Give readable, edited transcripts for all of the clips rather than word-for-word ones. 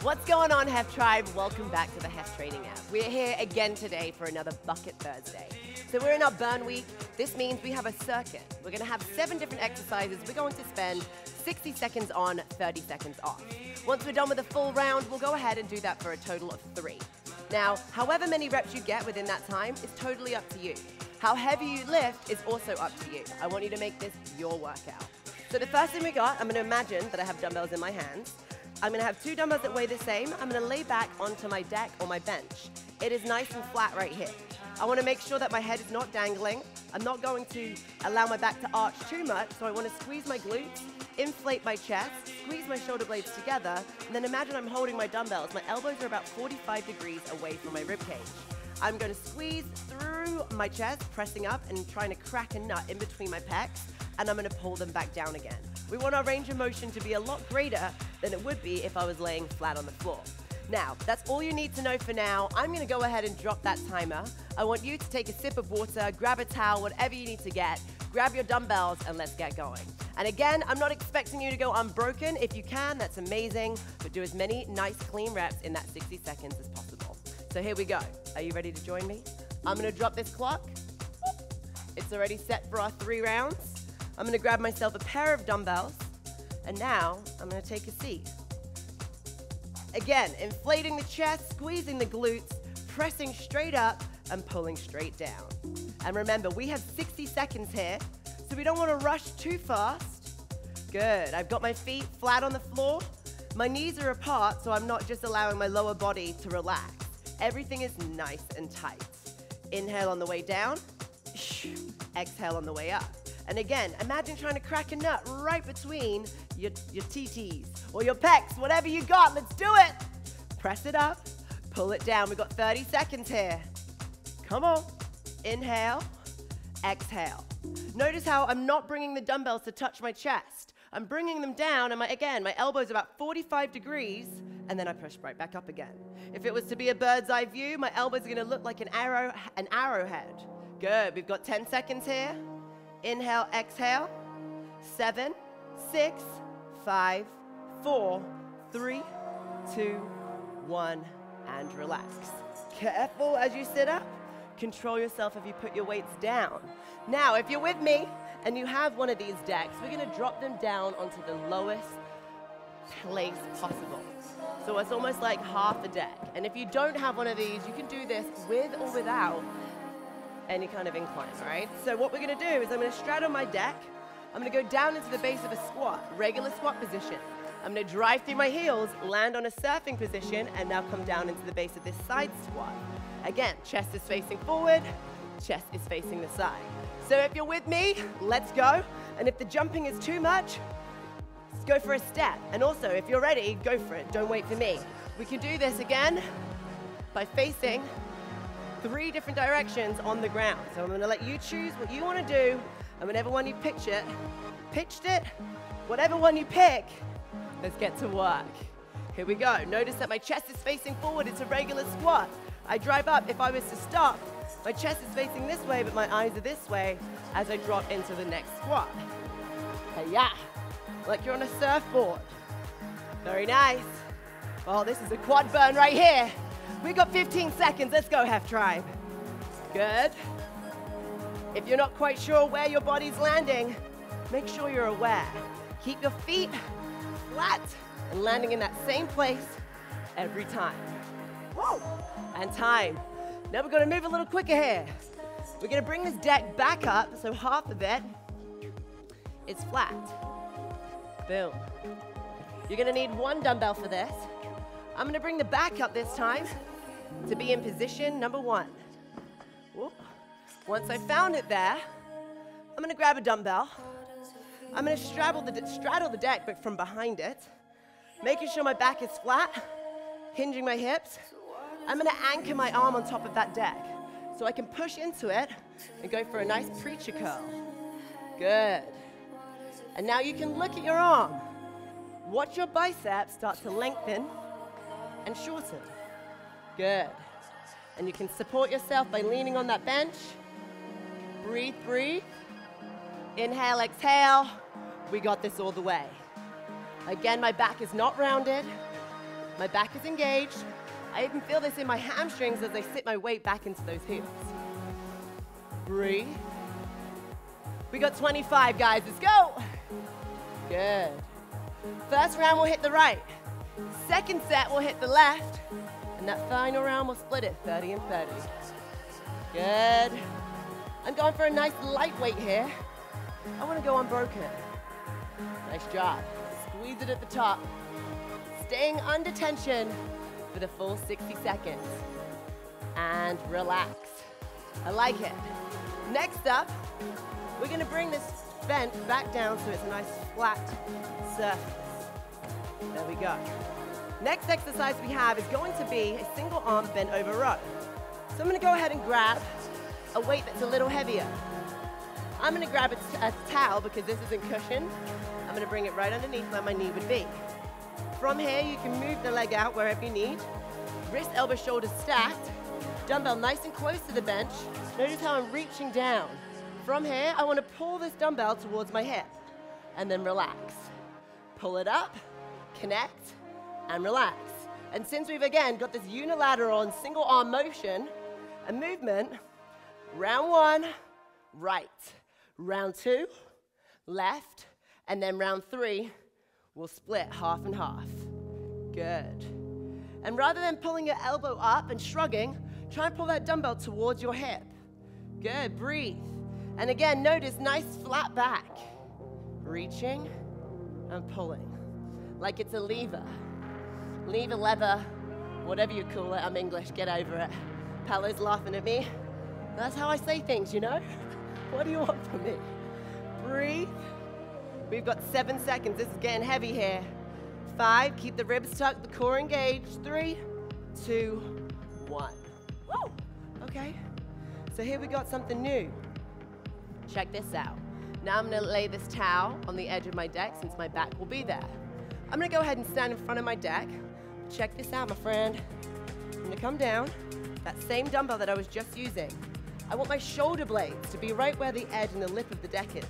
What's going on, HEF Tribe? Welcome back to the HEF Training App. We're here again today for another Bucket Thursday. So we're in our burn week. This means we have a circuit. We're going to have 7 different exercises. We're going to spend 60 seconds on, 30 seconds off. Once we're done with a full round, we'll go ahead and do that for a total of 3. Now, however many reps you get within that time is totally up to you. How heavy you lift is also up to you. I want you to make this your workout. So the first thing we got, I'm going to imagine that I have dumbbells in my hands. I'm going to have 2 dumbbells that weigh the same. I'm going to lay back onto my deck or my bench. It is nice and flat right here. I want to make sure that my head is not dangling. I'm not going to allow my back to arch too much, so I want to squeeze my glutes, inflate my chest, squeeze my shoulder blades together, and then imagine I'm holding my dumbbells. My elbows are about 45 degrees away from my rib cage. I'm going to squeeze through my chest, pressing up and trying to crack a nut in between my pecs, and I'm going to pull them back down again. We want our range of motion to be a lot greater than it would be if I was laying flat on the floor. Now, that's all you need to know for now. I'm going to go ahead and drop that timer. I want you to take a sip of water, grab a towel, whatever you need to get, grab your dumbbells, and let's get going. And again, I'm not expecting you to go unbroken. If you can, that's amazing, but do as many nice, clean reps in that 60 seconds as possible. So here we go. Are you ready to join me? I'm going to drop this clock. It's already set for our 3 rounds. I'm going to grab myself a pair of dumbbells, and now I'm going to take a seat. Again, inflating the chest, squeezing the glutes, pressing straight up, and pulling straight down. And remember, we have 60 seconds here, so we don't want to rush too fast. Good. I've got my feet flat on the floor. My knees are apart, so I'm not just allowing my lower body to relax. Everything is nice and tight. Inhale on the way down. Exhale on the way up. And again, imagine trying to crack a nut right between your TTs or your pecs, whatever you got. Let's do it. Press it up, pull it down. We've got 30 seconds here. Come on. Inhale, exhale. Notice how I'm not bringing the dumbbells to touch my chest. I'm bringing them down, and again, my elbow's about 45 degrees, and then I push right back up again. If it was to be a bird's eye view, my elbows are going to look like an arrowhead. Good. We've got 10 seconds here. Inhale, exhale. 7, 6, 5, 4, 3, 2, 1, and relax. Careful as you sit up. Control yourself if you put your weights down. Now, if you're with me and you have one of these decks, we're going to drop them down onto the lowest place possible. So it's almost like half a deck. And if you don't have one of these, you can do this with or without any kind of incline, all right? So what we're going to do is I'm going to straddle my deck. I'm going to go down into the base of a squat, regular squat position. I'm going to drive through my heels, land on a surfing position, and now come down into the base of this side squat. Again, chest is facing forward, chest is facing the side. So if you're with me, let's go. And if the jumping is too much, let's go for a step. And also, if you're ready, go for it. Don't wait for me. We can do this again by facing 3 different directions on the ground. So I'm going to let you choose what you want to do, and whenever one you pitched it, whatever one you pick, let's get to work. Here we go. Notice that my chest is facing forward. It's a regular squat. I drive up. If I was to stop, my chest is facing this way, but my eyes are this way as I drop into the next squat. Hi-ya. Like you're on a surfboard. Very nice. Oh, this is a quad burn right here. We got 15 seconds. Let's go, HEF Tribe. Good. If you're not quite sure where your body's landing, make sure you're aware. Keep your feet flat and landing in that same place every time. Whoa. And time. Now we're going to move a little quicker here. We're going to bring this deck back up, so half of it is flat. Boom. You're going to need 1 dumbbell for this. I'm going to bring the back up this time to be in position number 1. Whoop. Once I found it there, I'm going to grab a dumbbell. I'm going to straddle the deck, but from behind it, making sure my back is flat, hinging my hips. I'm going to anchor my arm on top of that deck so I can push into it and go for a nice preacher curl. Good. And now you can look at your arm. Watch your biceps start to lengthen and shorten. Good. And you can support yourself by leaning on that bench. Breathe, breathe. Inhale, exhale. We got this all the way. Again, my back is not rounded. My back is engaged. I even feel this in my hamstrings as I sit my weight back into those heels. Breathe. We got 25, guys. Let's go. Good. First round, we'll hit the right. Second set, we'll hit the left. And that final round, we'll split it, 30 and 30. Good. I'm going for a nice lightweight here. I want to go unbroken. Nice job. Squeeze it at the top. Staying under tension for the full 60 seconds. And relax. I like it. Next up, we're going to bring this bench back down so it's a nice flat surface. There we go. Next exercise we have is going to be a single arm bent over row. So I'm going to go ahead and grab a weight that's a little heavier. I'm going to grab a towel because this isn't cushioned. I'm going to bring it right underneath where my knee would be. From here, you can move the leg out wherever you need. Wrist, elbow, shoulders stacked. Dumbbell nice and close to the bench. Notice how I'm reaching down. From here, I want to pull this dumbbell towards my hip and then relax. Pull it up, connect, and relax. And since we've again got this unilateral and single arm motion and movement, round one, right. Round two, left. And then round three, we'll split half and half. Good. And rather than pulling your elbow up and shrugging, try and pull that dumbbell towards your hip. Good, breathe. And again, notice nice flat back. Reaching and pulling, like it's a lever. Lever, lever, whatever you call it. I'm English, get over it. Paolo's laughing at me. That's how I say things, you know? What do you want from me? Breathe. We've got 7 seconds. This is getting heavy here. 5, keep the ribs tucked, the core engaged. 3, 2, 1. Woo! Okay, so here we got something new. Check this out. Now I'm gonna lay this towel on the edge of my deck since my back will be there. I'm gonna go ahead and stand in front of my deck. Check this out, my friend. I'm gonna come down, that same dumbbell that I was just using. I want my shoulder blades to be right where the edge and the lip of the deck is.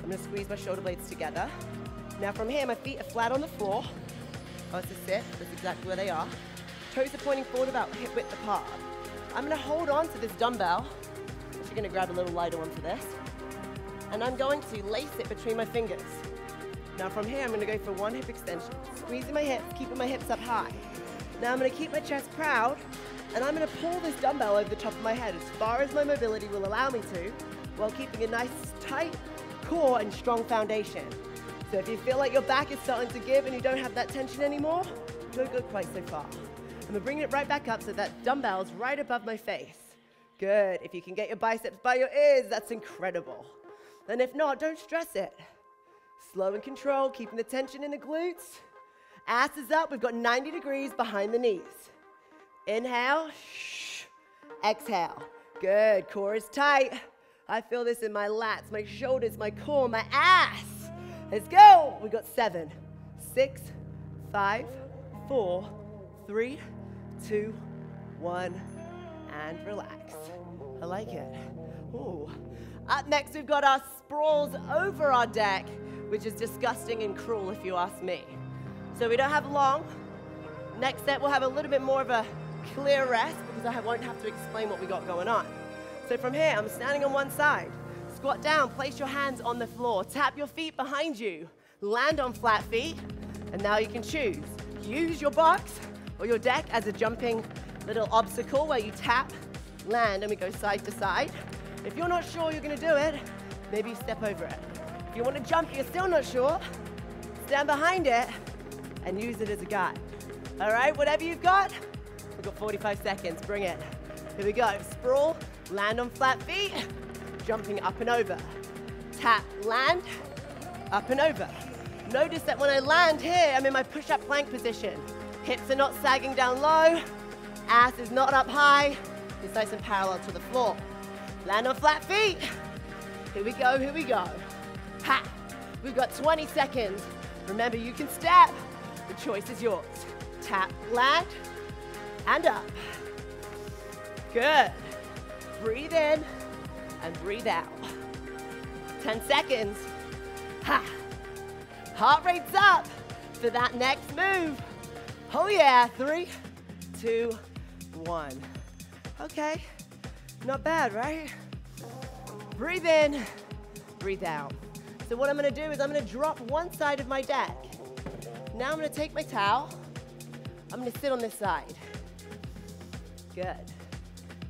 I'm gonna squeeze my shoulder blades together. Now from here, my feet are flat on the floor. Oh, it's a sit, that's exactly where they are. Toes are pointing forward about hip width apart. I'm gonna hold on to this dumbbell. I'm actually gonna grab a little lighter one for this. And I'm going to lace it between my fingers. Now from here, I'm gonna go for one hip extension. Squeezing my hips, keeping my hips up high. Now I'm gonna keep my chest proud, and I'm gonna pull this dumbbell over the top of my head as far as my mobility will allow me to, while keeping a nice tight core and strong foundation. So if you feel like your back is starting to give and you don't have that tension anymore, don't go quite so far. I'm gonna bring it right back up so that dumbbell's right above my face. Good, if you can get your biceps by your ears, that's incredible. And if not, don't stress it. Slow and controlled, keeping the tension in the glutes. Ass is up, we've got 90 degrees behind the knees. Inhale, shh. Exhale. Good, core is tight. I feel this in my lats, my shoulders, my core, my ass. Let's go. We got 7, 6, 5, 4, 3, 2, 1, and relax. I like it. Ooh. Up next, we've got our sprawls over our deck, which is disgusting and cruel if you ask me. So we don't have long. Next set, we'll have a little bit more of a clear rest because I won't have to explain what we got going on. So from here, I'm standing on one side. Squat down, place your hands on the floor. Tap your feet behind you. Land on flat feet, and now you can choose. Use your box or your deck as a jumping little obstacle where you tap, land, and we go side to side. If you're not sure you're gonna do it, maybe you step over it. If you wanna jump, you're still not sure, stand behind it and use it as a guide. All right, whatever you've got, we've got 45 seconds, bring it. Here we go, sprawl, land on flat feet, jumping up and over. Tap, land, up and over. Notice that when I land here, I'm in my push-up plank position. Hips are not sagging down low, ass is not up high, it's nice and parallel to the floor. Land on flat feet. Here we go, here we go. Ha! We've got 20 seconds. Remember, you can step. The choice is yours. Tap, land, and up. Good. Breathe in and breathe out. 10 seconds. Ha! Heart rate's up for that next move. Oh yeah, 3, 2, 1. Okay, not bad, right? Breathe in, breathe out. So what I'm gonna do is I'm gonna drop one side of my deck. Now I'm gonna take my towel, I'm gonna sit on this side. Good.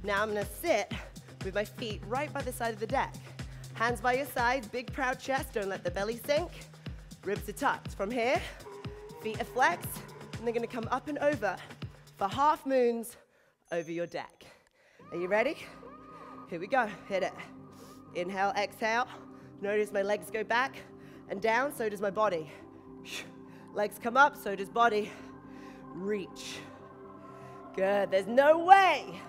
Now I'm gonna sit with my feet right by the side of the deck. Hands by your sides, big proud chest, don't let the belly sink. Ribs are tucked. From here, feet are flexed, and they're gonna come up and over for half moons over your deck. Are you ready? Here we go, hit it. Inhale, exhale. Notice my legs go back and down, so does my body. Legs come up, so does body. Reach. Good, there's no way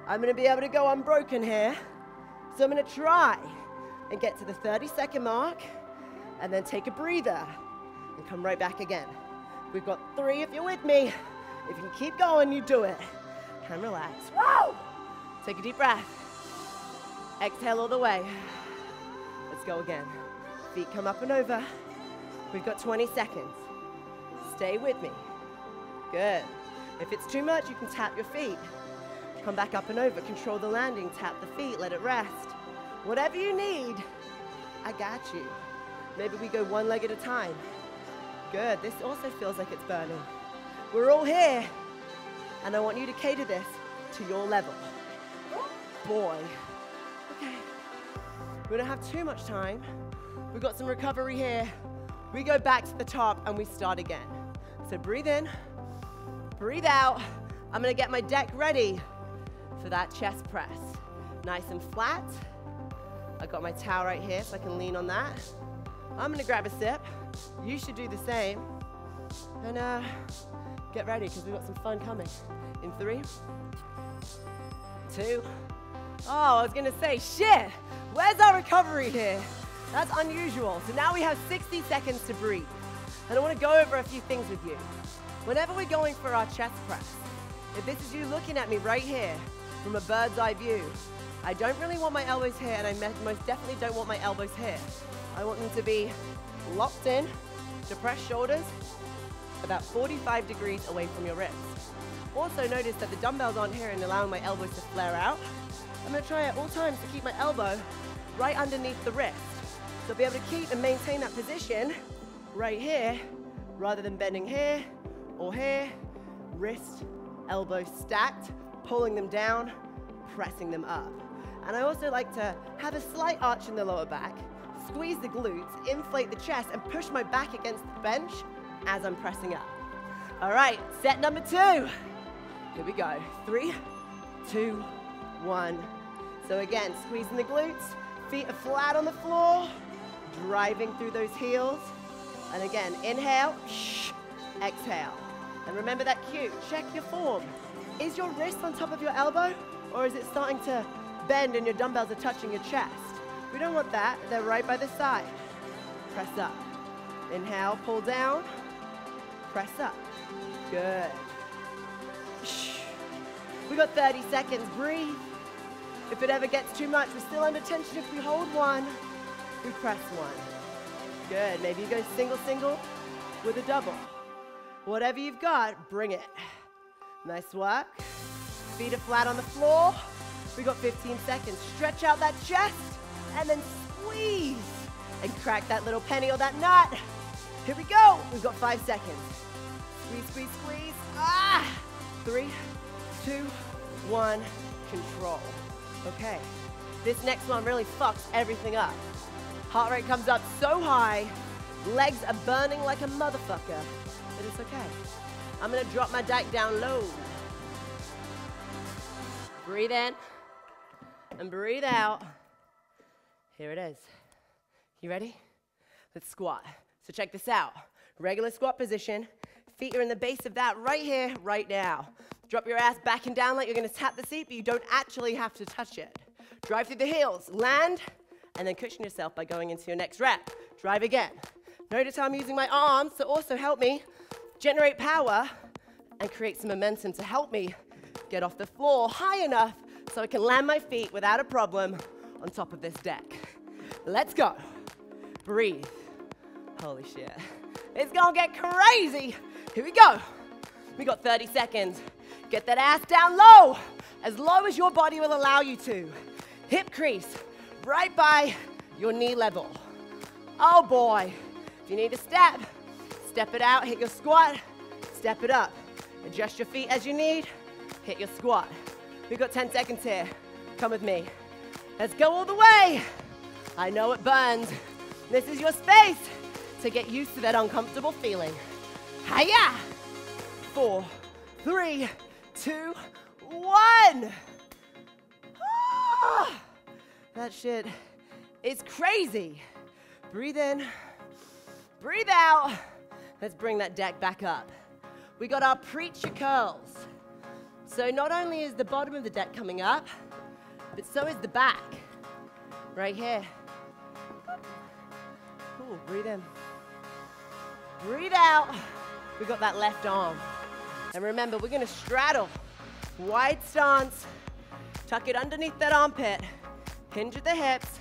I'm gonna be able to go unbroken here. So I'm gonna try and get to the 30-second mark and then take a breather and come right back again. We've got 3 if you're with me. If you can keep going, you do it. And relax. Woo! Take a deep breath. Exhale all the way. Let's go again. Feet come up and over. We've got 20 seconds. Stay with me. Good. If it's too much, you can tap your feet. Come back up and over. Control the landing. Tap the feet. Let it rest. Whatever you need, I got you. Maybe we go one leg at a time. Good. This also feels like it's burning. We're all here, and I want you to cater this to your level. Boy. Okay. We don't have too much time. We've got some recovery here. We go back to the top, and we start again. So breathe in, breathe out. I'm gonna get my deck ready for that chest press. Nice and flat. I've got my towel right here, so I can lean on that. I'm gonna grab a sip. You should do the same. And get ready, because we've got some fun coming. In 3, 2, oh, I was gonna say, shit, where's our recovery here? That's unusual. So now we have 60 seconds to breathe. And I wanna go over a few things with you. Whenever we're going for our chest press, if this is you looking at me right here from a bird's eye view, I don't really want my elbows here, and I most definitely don't want my elbows here. I want them to be locked in, depressed shoulders, about 45 degrees away from your ribs. Also notice that the dumbbells aren't here and allowing my elbows to flare out. I'm gonna try at all times to keep my elbow right underneath the wrist. So I'll be able to keep and maintain that position right here, rather than bending here or here. Wrist, elbow stacked, pulling them down, pressing them up. And I also like to have a slight arch in the lower back, squeeze the glutes, inflate the chest, and push my back against the bench as I'm pressing up. All right, set number 2. Here we go. 3, 2, 1. So again, squeezing the glutes, feet are flat on the floor, driving through those heels. And again, inhale, exhale. And remember that cue, check your form. Is your wrist on top of your elbow, or is it starting to bend and your dumbbells are touching your chest? We don't want that, they're right by the side. Press up. Inhale, pull down, press up. Good. We got 30 seconds, breathe. If it ever gets too much, we're still under tension. If we hold 1, we press 1. Good, maybe you go single, single with a double. Whatever you've got, bring it. Nice work. Feet are flat on the floor. We got 15 seconds. Stretch out that chest and then squeeze and crack that little penny or that nut. Here we go. We've got 5 seconds. Squeeze, squeeze, squeeze. 3, 2, 1, control. Okay, this next one really fucks everything up. Heart rate comes up so high, legs are burning like a motherfucker, but it's okay. I'm gonna drop my deck down low. Breathe in and breathe out. Here it is. You ready? Let's squat. So check this out. Regular squat position. Feet are in the base of that right here, right now. Drop your ass back and down like you're gonna tap the seat, but you don't actually have to touch it. Drive through the heels, land, and then cushion yourself by going into your next rep. Drive again. Notice how I'm using my arms to also help me generate power and create some momentum to help me get off the floor high enough so I can land my feet without a problem on top of this deck. Let's go. Breathe. Holy shit. It's gonna get crazy. Here we go. We got 30 seconds. Get that ass down low as your body will allow you to. Hip crease right by your knee level. Oh boy. If you need to step it out, hit your squat, step it up. Adjust your feet as you need, hit your squat. We've got 10 seconds here. Come with me. Let's go all the way. I know it burns. This is your space to get used to that uncomfortable feeling. Hiya! 4, 3, 2, 1. Ah, that shit is crazy. Breathe in, breathe out. Let's bring that deck back up. We got our preacher curls. So not only is the bottom of the deck coming up, but so is the back. Right here. Ooh, breathe in. Breathe out. We got that left arm. And remember, we're gonna straddle. Wide stance. Tuck it underneath that armpit. Hinge at the hips.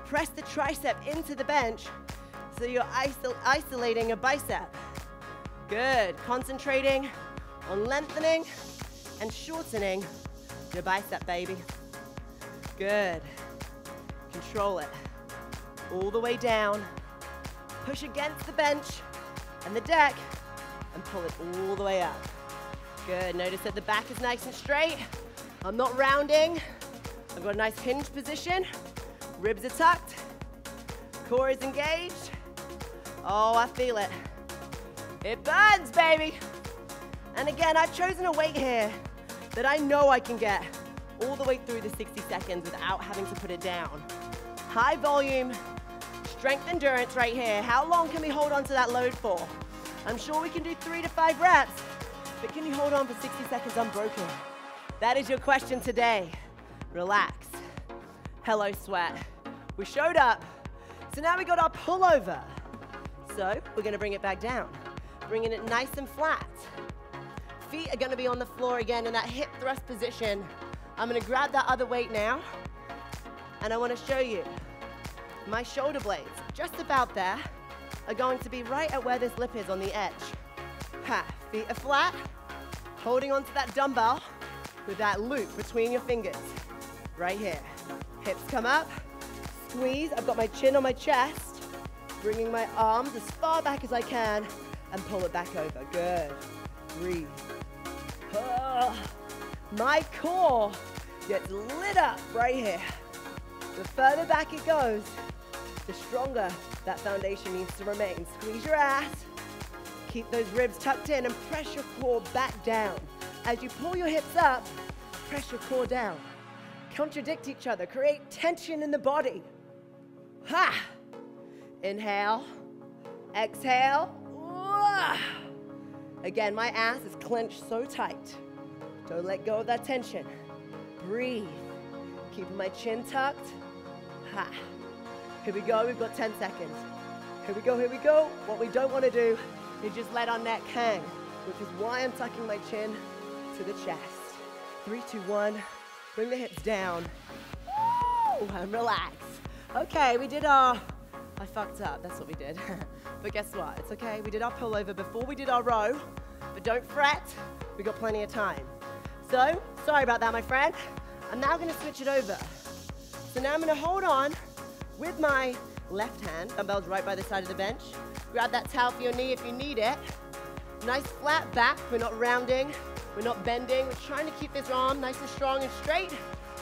Press the tricep into the bench so you're isolating your bicep. Good. Concentrating on lengthening and shortening your bicep, baby. Good. Control it. All the way down. Push against the bench and the deck and pull it all the way up. Good. Notice that the back is nice and straight. I'm not rounding. I've got a nice hinge position. Ribs are tucked. Core is engaged. Oh, I feel it. It burns, baby. And again, I've chosen a weight here that I know I can get all the way through the 60 seconds without having to put it down. High volume, strength endurance right here. How long can we hold on to that load for? I'm sure we can do 3 to 5 reps, but can you hold on for 60 seconds unbroken? That is your question today. Relax. Hello, sweat. We showed up. So now we got our pullover. So we're gonna bring it back down. Bringing it nice and flat. Feet are gonna be on the floor again in that hip thrust position. I'm gonna grab that other weight now. And I wanna show you my shoulder blades, just about there, are going to be right at where this lip is on the edge. Ha, feet are flat, holding onto that dumbbell with that loop between your fingers. Right here. Hips come up, squeeze. I've got my chin on my chest, bringing my arms as far back as I can and pull it back over. Good. Breathe. My core gets lit up right here. The further back it goes, the stronger that foundation needs to remain. Squeeze your ass. Keep those ribs tucked in and press your core back down. As you pull your hips up, press your core down. Contradict each other. Create tension in the body. Ha! Inhale. Exhale. Again, my ass is clenched so tight. Don't let go of that tension. Breathe. Keeping my chin tucked. Ha. Here we go. We've got 10 seconds. Here we go. Here we go. What we don't want to do is just let our neck hang, which is why I'm tucking my chin to the chest. 3, 2, 1. Bring the hips down. Woo! And relax. Okay, we did our... I fucked up. That's what we did. But guess what? It's okay. We did our pullover before we did our row. But don't fret. We got plenty of time. So, sorry about that, my friend. I'm now going to switch it over. So now I'm going to hold on with my left hand. Dumbbells right by the side of the bench. Grab that towel for your knee if you need it. Nice flat back. We're not rounding. We're not bending. We're trying to keep this arm nice and strong and straight.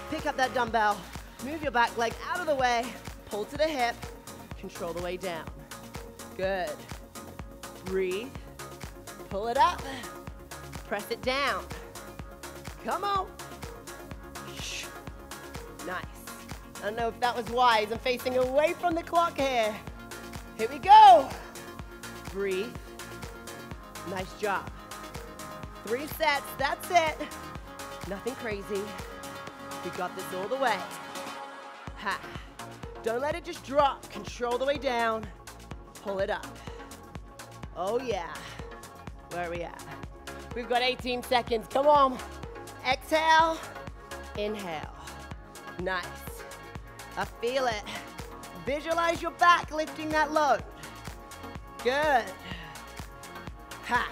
Pick up that dumbbell. Move your back leg out of the way. Pull to the hip. Control the way down. Good. Breathe. Pull it up. Press it down. Come on. Nice. I don't know if that was wise. I'm facing away from the clock here. Here we go. Breathe. Nice job. 3 sets. That's it. Nothing crazy. We got this all the way. Ha. Don't let it just drop. Control the way down. Pull it up. Oh, yeah. Where are we at? We've got 18 seconds. Come on. Exhale. Inhale. Nice. I feel it. Visualize your back lifting that load. Good. Ha.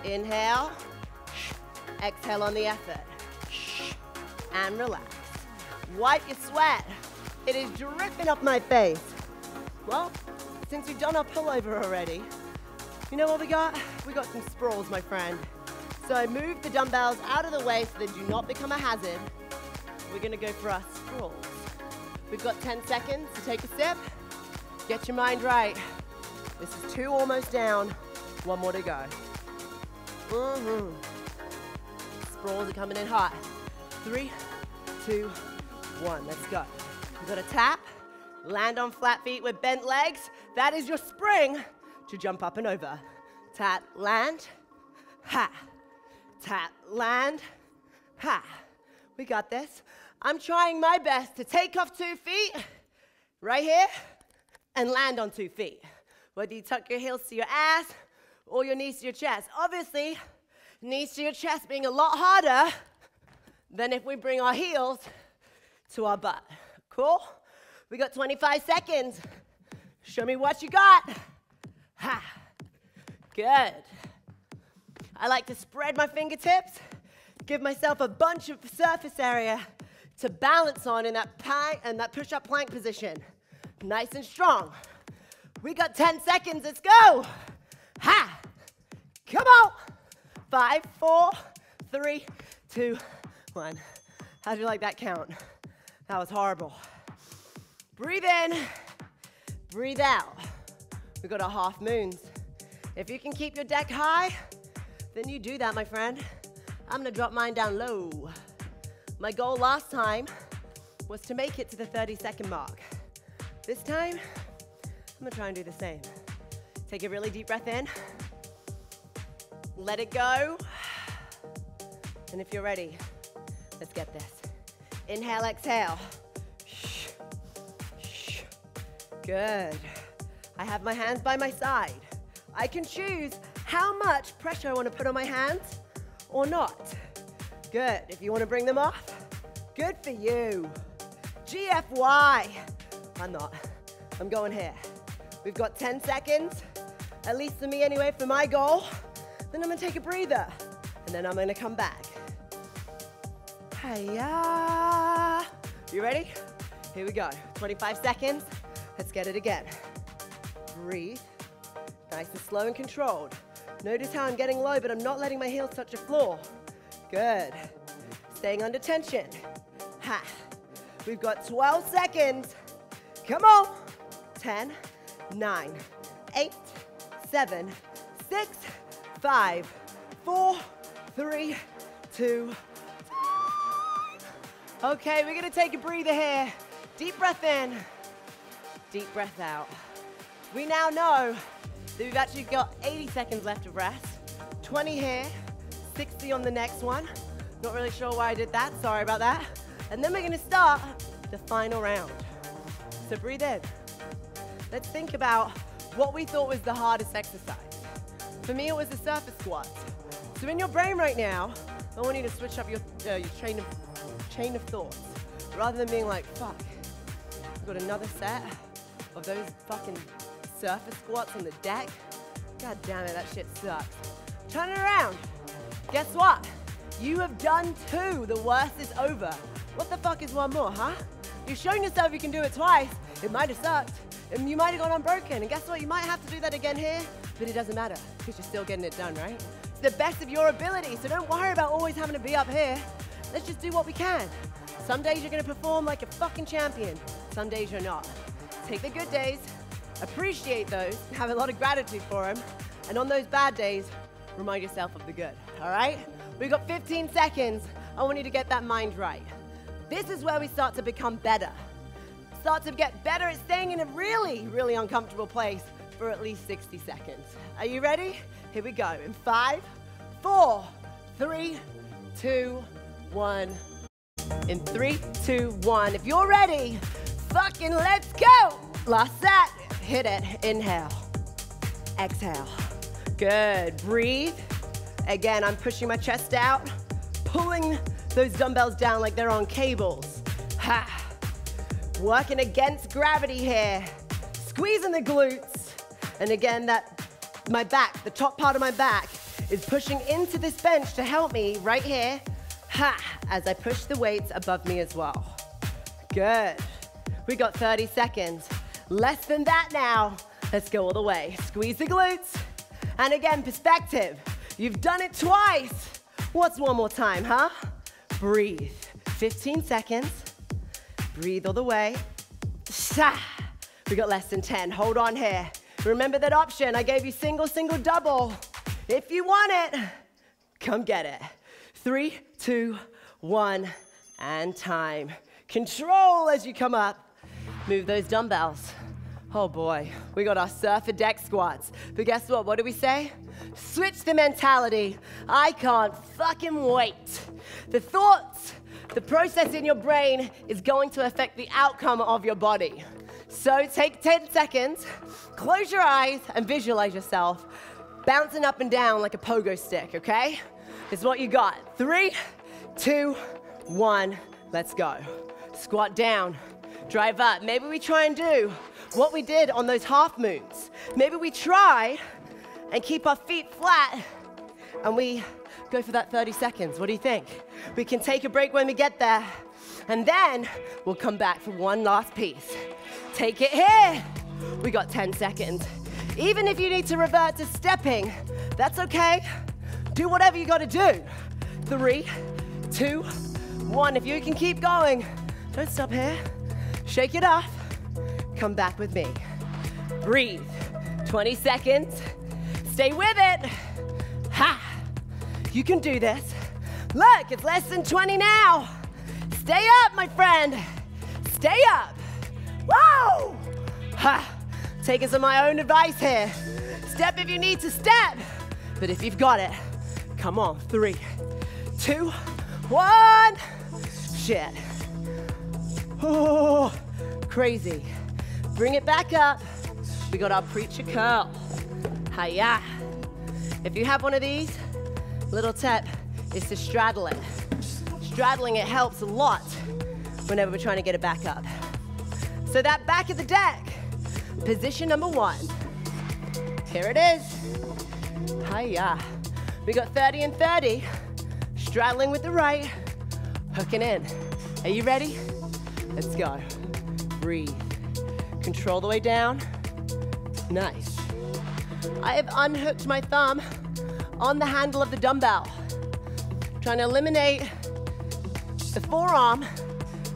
Inhale. Exhale on the effort. And relax. Wipe your sweat. It is dripping up my face. Well, since we've done our pullover already, you know what we got? We got some sprawls, my friend. So I moved the dumbbells out of the way so they do not become a hazard. We're gonna go for our sprawls. We've got 10 seconds to take a sip. Get your mind right. This is 2 almost down. 1 more to go. Sprawls are coming in hot. 3, 2, 1, let's go. We've got a tap, land on flat feet with bent legs. That is your spring to jump up and over. Tap, land, ha. Tap, land, ha. We got this. I'm trying my best to take off 2 feet, right here, and land on 2 feet. Whether you tuck your heels to your ass or your knees to your chest. Obviously, knees to your chest being a lot harder than if we bring our heels to our butt. Cool? We got 25 seconds. Show me what you got. Ha. Good. I like to spread my fingertips, give myself a bunch of surface area to balance on in that push-up plank position. Nice and strong. We got 10 seconds, let's go. Ha! Come on. 5, 4, 3, 2, 1. How'd you like that count? That was horrible. Breathe in, breathe out. We got our half moons. If you can keep your deck high, then you do that, my friend. I'm gonna drop mine down low. My goal last time was to make it to the 30-second mark. This time, I'm gonna try and do the same. Take a really deep breath in. Let it go. And if you're ready, let's get this. Inhale, exhale. Good. I have my hands by my side. I can choose how much pressure I want to put on my hands or not. Good. If you want to bring them off, good for you. GFY. I'm not. I'm going here. We've got 10 seconds, at least for me anyway, for my goal. Then I'm going to take a breather, and then I'm going to come back. Hiya. You ready? Here we go. 25 seconds. Let's get it again. Breathe. Nice and slow and controlled. Notice how I'm getting low, but I'm not letting my heels touch the floor. Good. Staying under tension. Ha. We've got 12 seconds. Come on. 10, 9, 8, 7, 6, 5, 4, 3, 2, 1. Okay, we're gonna take a breather here. Deep breath in, deep breath out. We now know that we've actually got 80 seconds left of rest. 20 here, 60 on the next one. Not really sure why I did that, sorry about that. And then we're gonna start the final round. So breathe in. Let's think about what we thought was the hardest exercise. For me, it was the surface squats. So in your brain right now, I want you to switch up your chain of thoughts. Rather than being like, fuck, I've got another set of those fucking surface squats on the deck. God damn it, that shit sucks. Turn it around. Guess what? You have done 2. The worst is over. What the fuck is 1 more, huh? You've shown yourself you can do it twice. It might have sucked. And you might have gone unbroken. And guess what? You might have to do that again here, but it doesn't matter because you're still getting it done, right? It's the best of your ability, so don't worry about always having to be up here. Let's just do what we can. Some days you're gonna perform like a fucking champion. Some days you're not. Take the good days, appreciate those, have a lot of gratitude for them, and on those bad days, remind yourself of the good, all right? We've got 15 seconds. I want you to get that mind right. This is where we start to become better. Start to get better at staying in a really, really uncomfortable place for at least 60 seconds. Are you ready? Here we go. In 5, 4, 3, 2, 1. In 3, 2, 1. If you're ready, fucking let's go. Last set. Hit it. Inhale. Exhale. Good. Breathe. Again, I'm pushing my chest out, pulling those dumbbells down like they're on cables. Ha. Working against gravity here. Squeezing the glutes. And again, my back, the top part of my back is pushing into this bench to help me right here, as I push the weights above me as well. Good. We got 30 seconds. Less than that now. Let's go all the way. Squeeze the glutes. And again, perspective. You've done it twice. What's one more time, huh? Breathe. 15 seconds. Breathe all the way. We got less than 10. Hold on here. Remember that option. I gave you single, single, double. If you want it, come get it. 3, 2, 1, and time. Control as you come up. Move those dumbbells. Oh boy, we got our surfer deck squats. But guess what? What do we say? Switch the mentality. I can't fucking wait. The thoughts, the process in your brain is going to affect the outcome of your body. So take 10 seconds, close your eyes, and visualize yourself bouncing up and down like a pogo stick, okay? It's what you got. 3, 2, 1, let's go. Squat down, drive up. Maybe we try and do what we did on those half moons. Maybe we try and keep our feet flat and we go for that 30 seconds. What do you think? We can take a break when we get there and then we'll come back for one last piece. Take it here. We got 10 seconds. Even if you need to revert to stepping, that's okay. Do whatever you gotta do. 3, 2, 1. If you can keep going, don't stop here. Shake it off. Come back with me. Breathe. 20 seconds. Stay with it. Ha! You can do this. Look, it's less than 20 now. Stay up, my friend. Stay up. Whoa! Ha! Taking some of my own advice here. Step if you need to step. But if you've got it, come on. 3, 2, 1. Shit. Oh, crazy. Bring it back up. We got our preacher curl. Hiya. If you have one of these, little tip is to straddle it. Straddling it helps a lot whenever we're trying to get it back up. So that back of the deck, position number 1. Here it is. Hiya. We got 30 and 30. Straddling with the right, hooking in. Are you ready? Let's go. Breathe. Control the way down. Nice. I have unhooked my thumb on the handle of the dumbbell. Trying to eliminate the forearm,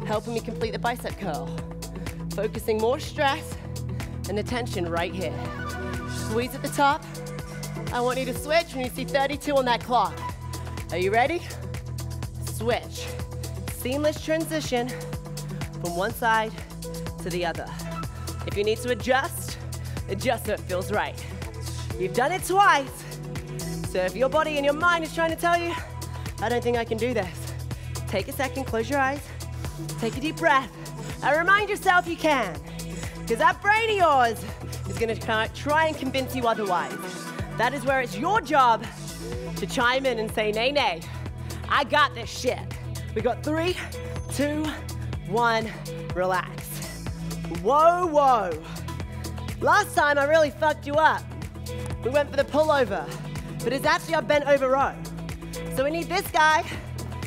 helping me complete the bicep curl. Focusing more stress and attention right here. Squeeze at the top. I want you to switch when you see 32 on that clock. Are you ready? Switch. Seamless transition from one side to the other. If you need to adjust, adjust so it feels right. You've done it twice. So if your body and your mind is trying to tell you, I don't think I can do this, take a second, close your eyes, take a deep breath, and remind yourself you can. Because that brain of yours is going to try and convince you otherwise. That is where it's your job to chime in and say, nay, nay, I got this shit. We got 3, 2, 1, relax. Whoa, whoa. Last time I really fucked you up. We went for the pullover, but it's actually our bent over row. So we need this guy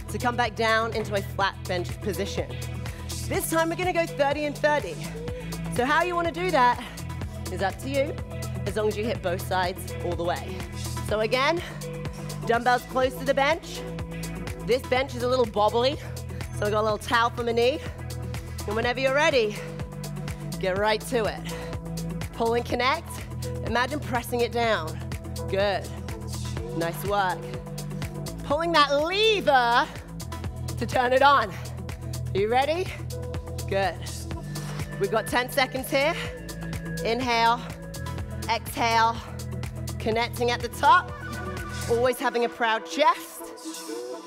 to come back down into a flat bench position. This time we're gonna go 30 and 30. So how you wanna do that is up to you, as long as you hit both sides all the way. So again, dumbbells close to the bench. This bench is a little bobbly, so I got a little towel for my knee. And whenever you're ready, get right to it. Pull and connect. Imagine pressing it down. Good. Nice work. Pulling that lever to turn it on. Are you ready? Good. We've got 10 seconds here. Inhale, exhale, connecting at the top. Always having a proud chest.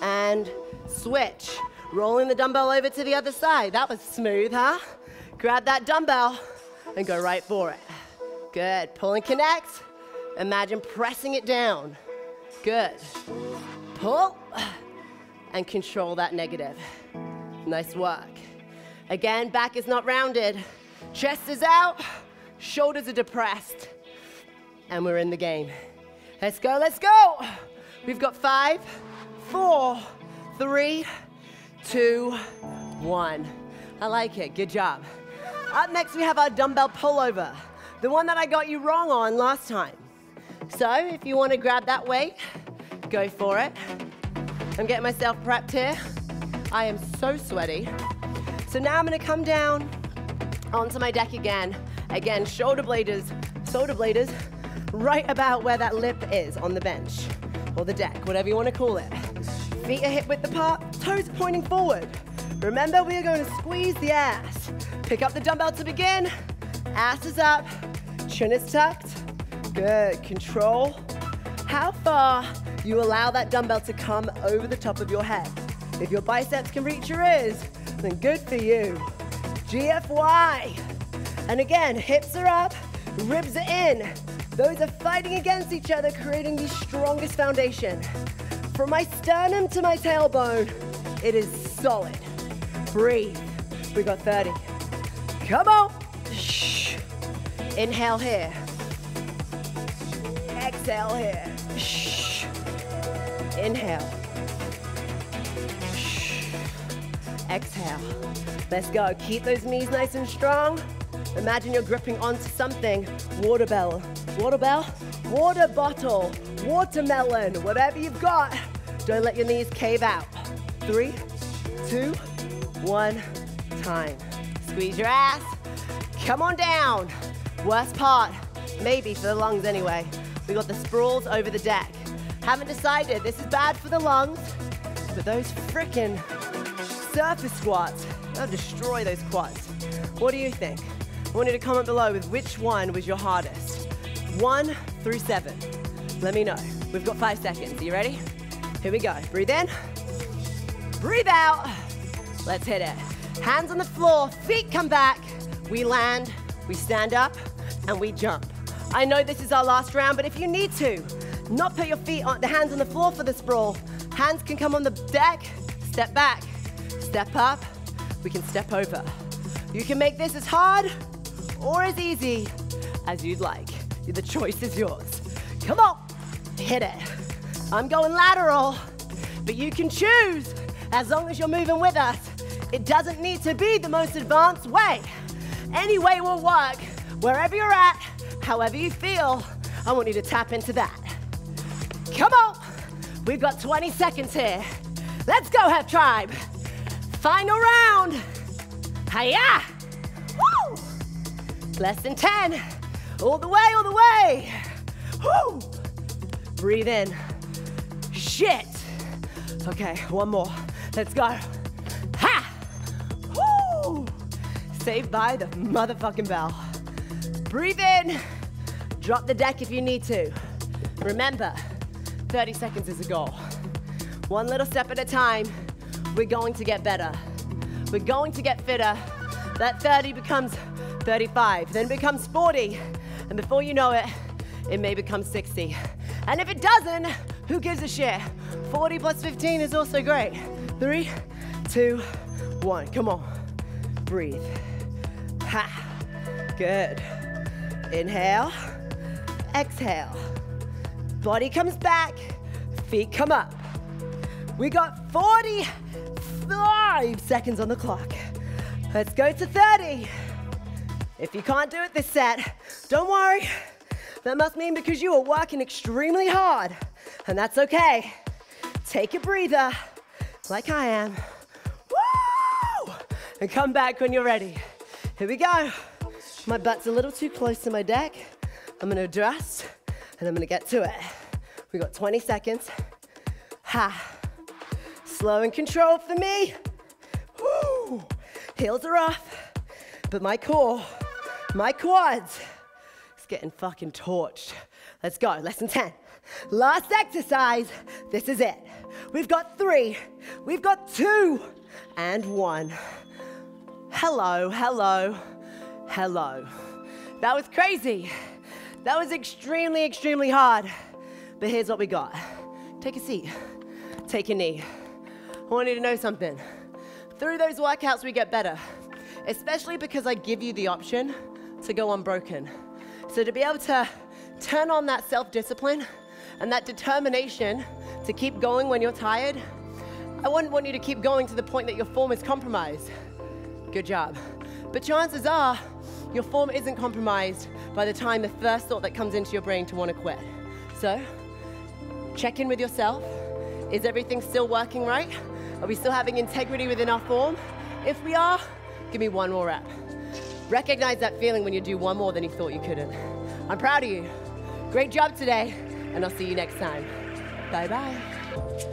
And switch. Rolling the dumbbell over to the other side. That was smooth, huh? Grab that dumbbell and go right for it. Good. Pull and connect. Imagine pressing it down. Good. Pull and control that negative. Nice work. Again, back is not rounded. Chest is out, shoulders are depressed, and we're in the game. Let's go, let's go. We've got 5, 4, 3, 2, 1. I like it, good job. Up next, we have our dumbbell pullover, the one that I got you wrong on last time. So if you want to grab that weight, go for it. I'm getting myself prepped here. I am so sweaty. So now I'm going to come down onto my deck again. Again, shoulder bladers, right about where that lip is on the bench or the deck, whatever you want to call it. Feet are hip width apart, toes pointing forward. Remember, we are going to squeeze the ass. Pick up the dumbbell to begin. Ass is up, chin is tucked. Good, control how far you allow that dumbbell to come over the top of your head. If your biceps can reach your ears, then good for you. GFY. And again, hips are up, ribs are in. Those are fighting against each other, creating the strongest foundation. From my sternum to my tailbone, it is solid. Breathe. We got 30. Come on. Shh. Inhale here. Exhale here. Shh. Inhale. Shh. Exhale. Let's go. Keep those knees nice and strong. Imagine you're gripping onto something. Water bottle, watermelon, whatever you've got. Don't let your knees cave out. 3, 2, 1, time. Squeeze your ass. Come on down. Worst part, maybe for the lungs anyway. We got the sprawls over the deck. Haven't decided, this is bad for the lungs, but those frickin' surface squats, they'll destroy those quads. What do you think? I want you to comment below with which one was your hardest. 1 through 7. Let me know. We've got 5 seconds. Are you ready? Here we go. Breathe in. Breathe out. Let's hit it. Hands on the floor. Feet come back. We land. We stand up. And we jump. I know this is our last round, but if you need to, not put your feet on the hands on the floor for the sprawl. Hands can come on the deck. Step back. Step up. We can step over. You can make this as hard or as easy as you'd like. The choice is yours. Come on, hit it. I'm going lateral, but you can choose as long as you're moving with us. It doesn't need to be the most advanced way. Any way will work. Wherever you're at, however you feel, I want you to tap into that. Come on, we've got 20 seconds here. Let's go, HEF Tribe. Final round. Hiya! Woo! Less than 10. All the way, all the way. Woo! Breathe in. Shit. Okay, one more. Let's go. Ha! Woo! Saved by the motherfucking bell. Breathe in. Drop the deck if you need to. Remember, 30 seconds is a goal. One little step at a time. We're going to get better. We're going to get fitter. That 30 becomes 35, then becomes 40. And before you know it, it may become 60. And if it doesn't, who gives a shit? 40 plus 15 is also great. 3, 2, 1. Come on. Breathe. Ha. Good. Inhale. Exhale. Body comes back. Feet come up. We got 45 seconds on the clock. Let's go to 30. If you can't do it this set, don't worry. That must mean because you are working extremely hard, and that's okay. Take a breather, like I am. Woo! And come back when you're ready. Here we go. My butt's a little too close to my deck. I'm gonna adjust, and I'm gonna get to it. We got 20 seconds. Ha. Slow and controlled for me. Woo! Heels are off, but my core, my quads, is getting fucking torched. Let's go, less than 10. Last exercise, this is it. We've got 3, we've got 2, and 1. Hello, hello, hello. That was crazy. That was extremely, extremely hard. But here's what we got. Take a seat, take a knee. I want you to know something. Through those workouts, we get better, especially because I give you the option to go unbroken. So to be able to turn on that self-discipline and that determination to keep going when you're tired, I wouldn't want you to keep going to the point that your form is compromised. Good job. But chances are, your form isn't compromised by the time the first thought that comes into your brain to want to quit. So, check in with yourself. Is everything still working right? Are we still having integrity within our form? If we are, give me one more rep. Recognize that feeling when you do one more than you thought you couldn't. I'm proud of you. Great job today, and I'll see you next time. Bye-bye.